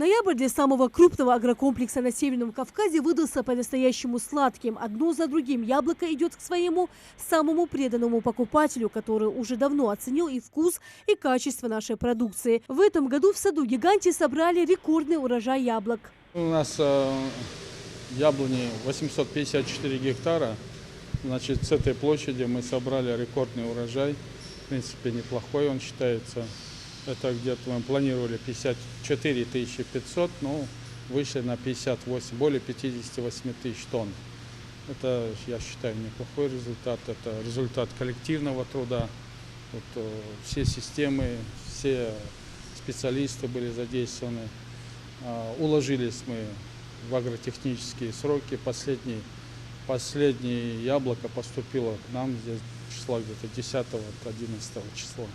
Ноябрь для самого крупного агрокомплекса на Северном Кавказе выдался по-настоящему сладким. Одно за другим яблоко идет к своему самому преданному покупателю, который уже давно оценил и вкус, и качество нашей продукции. В этом году в саду-гиганте собрали рекордный урожай яблок. У нас яблони 854 гектара. Значит, с этой площади мы собрали рекордный урожай. В принципе, неплохой он считается. Это где-то мы планировали 54 500, но вышли на 58, более 58 тысяч тонн. Это, я считаю, неплохой результат. Это результат коллективного труда. Вот, все системы, все специалисты были задействованы. Уложились мы в агротехнические сроки. Последнее яблоко поступило к нам здесь числа где-то 10-11 числа.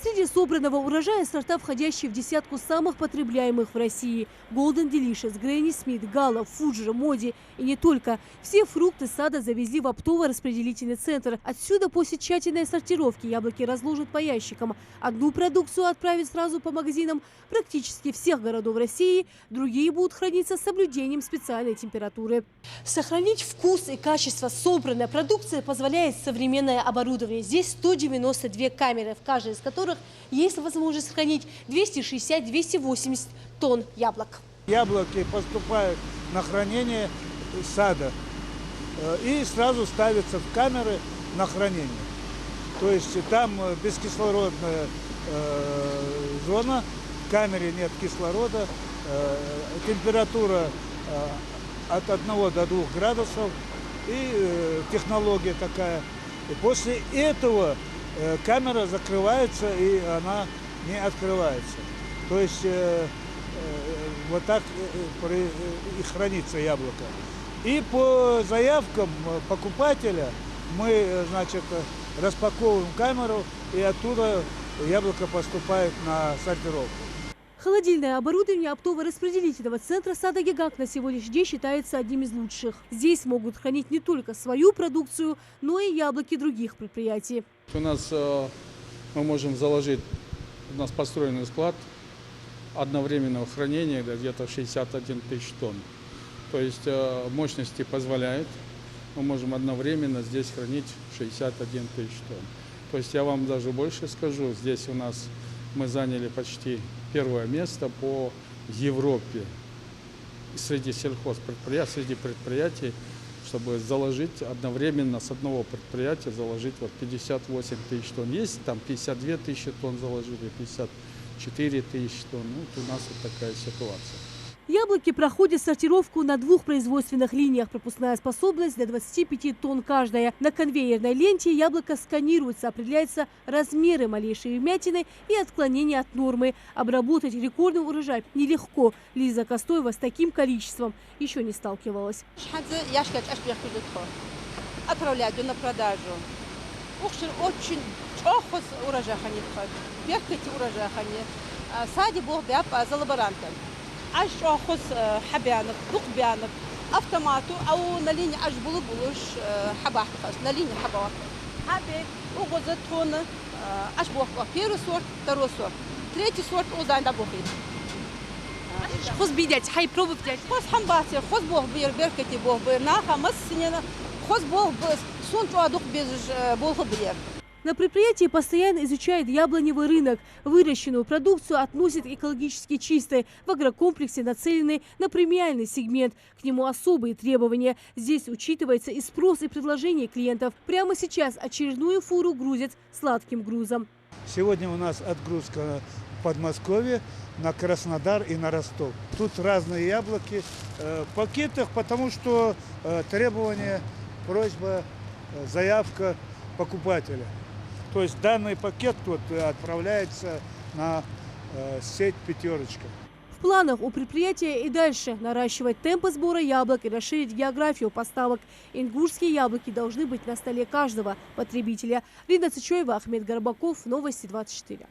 Среди собранного урожая сорта, входящие в десятку самых потребляемых в России. Golden Delicious, Granny Smith, Gala, Fuji, Моди и не только. Все фрукты сада завезли в оптово-распределительный центр. Отсюда после тщательной сортировки яблоки разложат по ящикам. Одну продукцию отправят сразу по магазинам практически всех городов России. Другие будут храниться с соблюдением специальной температуры. Сохранить вкус и качество собранной продукции позволяет современное оборудование. Здесь 192 камеры, в каждой из которых есть возможность хранить 260-280 тонн яблок. Яблоки поступают на хранение сада и сразу ставятся в камеры на хранение. То есть там бескислородная зона, в камере нет кислорода, температура от 1 до 2 градусов и технология такая. И после этого камера закрывается и она не открывается. То есть вот так и хранится яблоко. И по заявкам покупателя мы, значит, распаковываем камеру, и оттуда яблоко поступает на сортировку. Холодильное оборудование оптово-распределительного центра сада-гигант на сегодняшний день считается одним из лучших. Здесь могут хранить не только свою продукцию, но и яблоки других предприятий. У нас мы можем заложить, у нас построенный склад одновременного хранения где-то 61 тысяч тонн. То есть мощности позволяют, мы можем одновременно здесь хранить 61 тысяч тонн. То есть я вам даже больше скажу, здесь у нас мы заняли почти первое место по Европе среди сельхозпредприятий, среди предприятий, чтобы заложить одновременно с одного предприятия заложить вот 58 тысяч тонн. Есть там 52 тысячи тонн заложили, 54 тысячи тонн. Ну, вот у нас вот такая ситуация. Яблоки проходят сортировку на 2 производственных линиях. Пропускная способность до 25 тонн каждая. На конвейерной ленте яблоко сканируется, определяются размеры малейшей вмятины и отклонения от нормы. Обработать рекордный урожай нелегко. Лиза Костоева с таким количеством еще не сталкивалась. Отправляют на продажу. Очень урожай сади бог за лаборантом. Аж охоз حبانك ذوق بيانك автомату أو نلين аж بلوش حبة خاص نلين حبة حبة وغزت هون аж بوخ первый сорт, второй сорт, третий сорт узайн да бухит. Хоз бидять, хай пробу взять. Хоз хамбати, хоз бог бир беркати бог бир на хамас синена, хоз бог бис сунт адук без бог бир. На предприятии постоянно изучают яблоневый рынок. Выращенную продукцию относят экологически чистой. В агрокомплексе нацелены на премиальный сегмент. К нему особые требования. Здесь учитывается и спрос, и предложение клиентов. Прямо сейчас очередную фуру грузят сладким грузом. Сегодня у нас отгрузка в Подмосковье, на Краснодар и на Ростов. Тут разные яблоки в пакетах, потому что требование, просьба, заявка покупателя. То есть данный пакет вот отправляется на сеть «Пятерочка». В планах у предприятия и дальше наращивать темпы сбора яблок и расширить географию поставок. Ингушские яблоки должны быть на столе каждого потребителя. Рина Цычоева, Ахмед Горбаков, Новости 24.